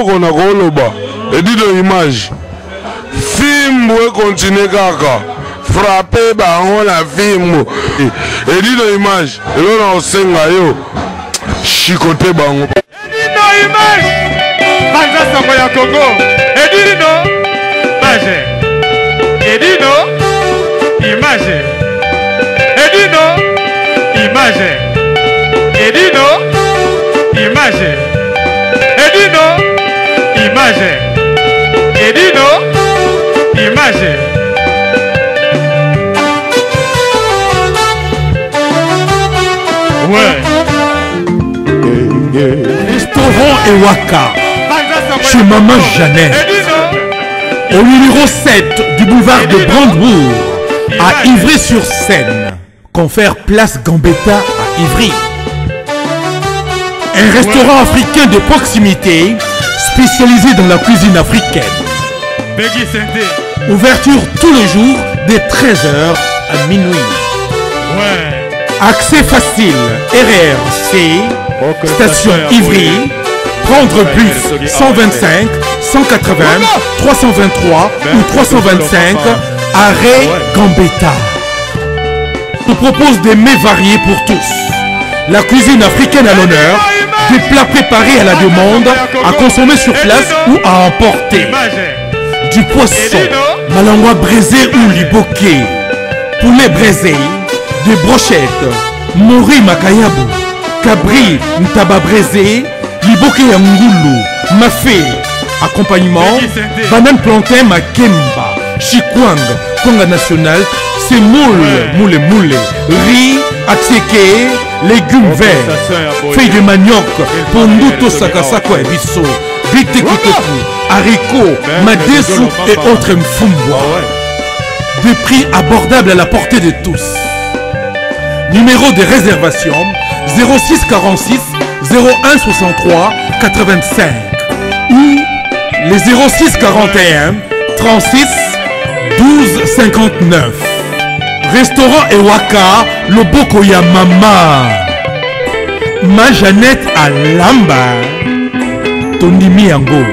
eloko na koloba edino image fimbo continue kaka frapper bango na fimbo edino image eloko na osenga yo chicote bango edino image banza sango ya Congo edino image edino image edino image edino image edino image edino image ouais Restaurant Ewaka chez Maman Jeannette au numéro 7 du boulevard de Brandebourg à Ivry-sur-Seine. Confère place Gambetta à Ivry. Un restaurant africain de proximité spécialisé dans la cuisine africaine. Ouverture tous les jours dès 13h à minuit. Accès facile, RRC, station Ivry, prendre bus 125, 180, 323 ou 325, arrêt Gambetta. On propose des mets variés pour tous. La cuisine africaine à l'honneur, des plats préparés à la demande, à consommer sur place ou à emporter. Du poisson, malangwa braisé ou liboké, poulet braisé, des brochettes, mori makayabu, cabri ntaba braisé, liboké ya ngulu, mafé, accompagnement, banane plantain makemba, chikwang, konga national, c'est moule, riz, atsieke, légumes verts, feuilles de manioc, ponduto sakasako et bisso, bitekiteku, haricots, madesu et autres mfumbwa. Des prix abordables à la portée de tous. Numéro de réservation 06 46 01 63 85 ou les 06 41 36 12 59. Restaurant Ewaka, Loboko ya Mama. Ma Jeannette à Lamba. Tondimi Yango.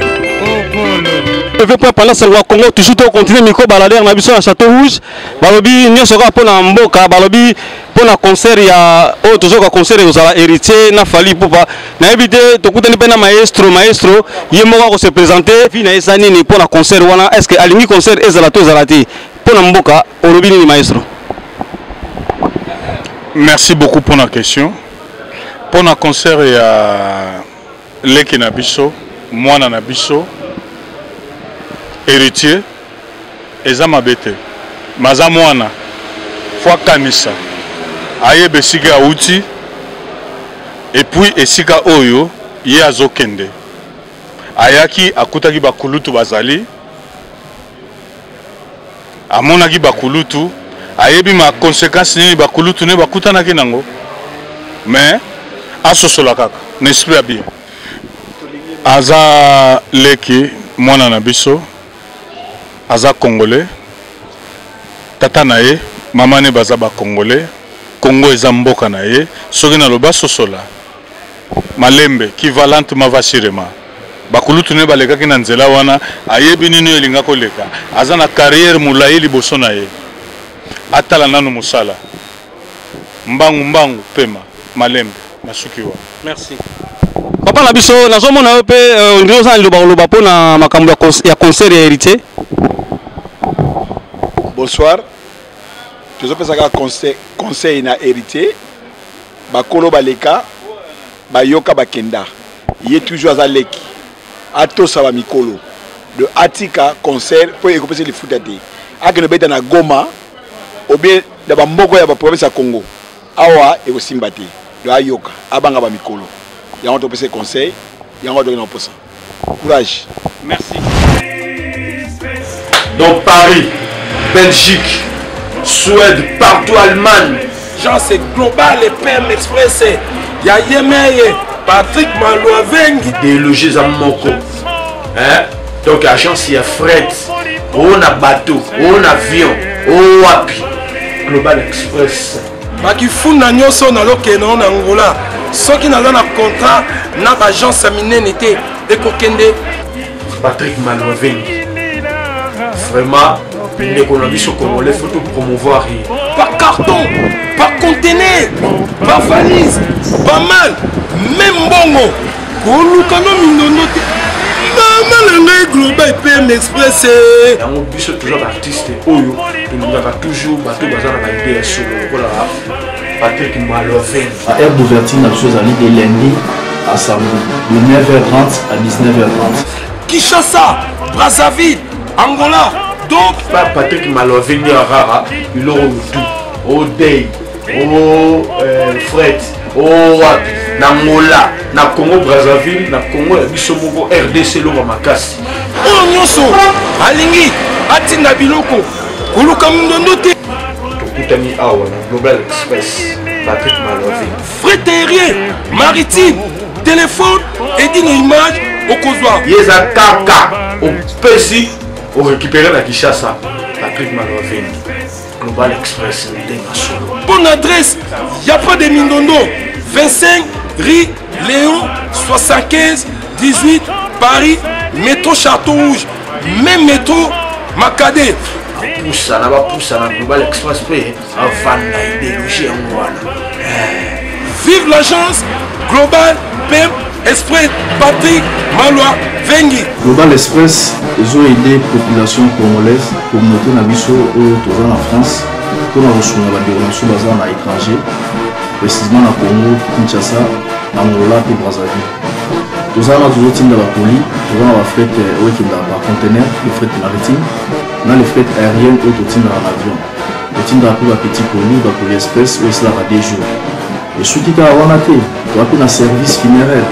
Pendant ce Congo, toujours au continent, micro balader, on a vu ça à Château Rouge. Balobi, nous sommes pour la Mboka, Balobi, pour la concert, il y a toujours un concert, vous avez héritier, n'a fallu pour pas. N'a évité, tout le monde maestro, il y a un se présenter, puis n'a essayé pour la concert, est-ce que à l'imi concert est zalato zalati pour la Mboka, au lobby ni maestro. Merci beaucoup pour la question. Pour le concert, il y a Leki Nabiso, Moana Nabiso, héritier, Eza Mabete, Maza Moana, Foi Kamisa, Aye Besiga Outi, et puis Esika Oyo, Yazo Kende. Ayaki Akutaki Bakulutu Bazali, Amonaki Bakulutu, Ayebi ma conséquence ni Bakulutu ne Bakutana Kinango, mais Asosola Kaka, n'esprit à bien. Aza Leki, Moana Nabiso, Aza Congolais, Tata Naye, Maman ne baza ba Congolais, Congo eza mboka naye, soki na loba sosola. Malembe, kivalente mavashirema. Bakulutu ne balekaki na nzela wana, ayebi nini elinga koleka. Aza na carrière mulayi liboso naye. Atala nanu musala. Mbangu pema, malembe, nasukiwa. Merci. Papa Nabiso, nazomona yo pe ndio za loba po na makambo ya concert ya héritier. Bonsoir. Je suis un conseil na héritier. Bakolo baleka, bayoka bakenda. Il est toujours à Leki. Ato sawa mikolo. De Atika concert pour écouter les foutatés. Ake no beta na Goma, ou bien de bamboko ya province ya Congo. Awa et au Simbati. De Ayoka, abanga ba mikolo. Il y a un autre conseil, il y a un autre poisson. Courage. Merci. Donc Paris, Belgique, Suède, partout Allemagne. Genre c'est global et PM Express. Il y a Yemeye, Patrick Malouavengi. Des logis à Moko. Hein? Donc agence il y a fret, on a bateau, on a avion, on a wapi. Global Express. Bakifuna nyoso na loke na Angola. Ceux qui n'ont pas de contrat, n'a pas agence minée n'était. ekokende Patrick Malwavengi. Vraiment, l'économie congolais, il faut tout promouvoir. par carton, par conteneur, par valise, pas mal, même bongo. Kolukano mindono te. Maman le global PM Express. On bise toujours artiste Oyo, il nous a toujours battu bazar à l'idée sur le Patrick Malwavengi. À aire d'ouverture, la chose à l'idée lundi à samedi, de 9h30 à 19h30. Kinshasa, Brazzaville, Angola. Donc, pas Patrick Malwavengi à Rara, il aura tout. Au Day, au Fred, au Wapi, Nangola, na Congo Brazzaville, na Congo Bisomoko, RDC Loma Makasi. oh nyonso, Alingi, Atina Biloko, Koluka Mundono te. Tokutani Awa, Global Express, Patrick Malwavengi. Fret aérien, maritime, téléphone, et d'une image au Kozwa. Yeza Kaka, au Pessi, au récupérer la Kinshasa, Patrick Malwavengi. Global Express, Bonne adresse, il n'y a pas de Mindondo. 25 rue Léon 75 18 Paris, métro Château Rouge, même métro Macadé. Poussa, là bas poussa dans Global Express, avant l'idéologie en Wana. Vive l'agence Global PM Express Patrick Malwavengi. Global Express, ils ont aidé la population congolaise, communauté Nabiso en France, pour la reçu la déronation basée à l'étranger, précisément à Congo, Kinshasa, Angola et Brazzaville. Tous les toujours dans la colis, tous les fret par conteneur, le fret maritime, dans les fret aériennes ou tout dans l'avion. Le team dans la petite colis, dans la express, où c'est là des jours. Et ce qui est à Wanate, tu as un service funéraire.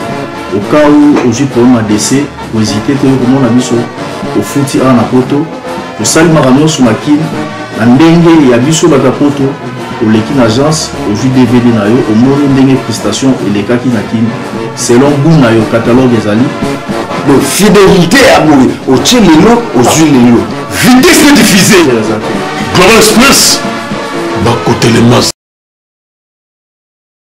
Au cas où aujourd'hui problème à décès, vous hésitez que le monde a mis au fouti à la poto, au salut maramio sur ma kin, la ndenge et à biso la poto, au l'équipe agence, au jus DVD nayo, au monde ndenge prestation et les cas qui n'a kin, selon goût nayo catalogue des alliés. Donc fidélité à mourir, au tien les lots, aux huiles les lots. Vitesse de diffuser. Global Express, bah côté les masses.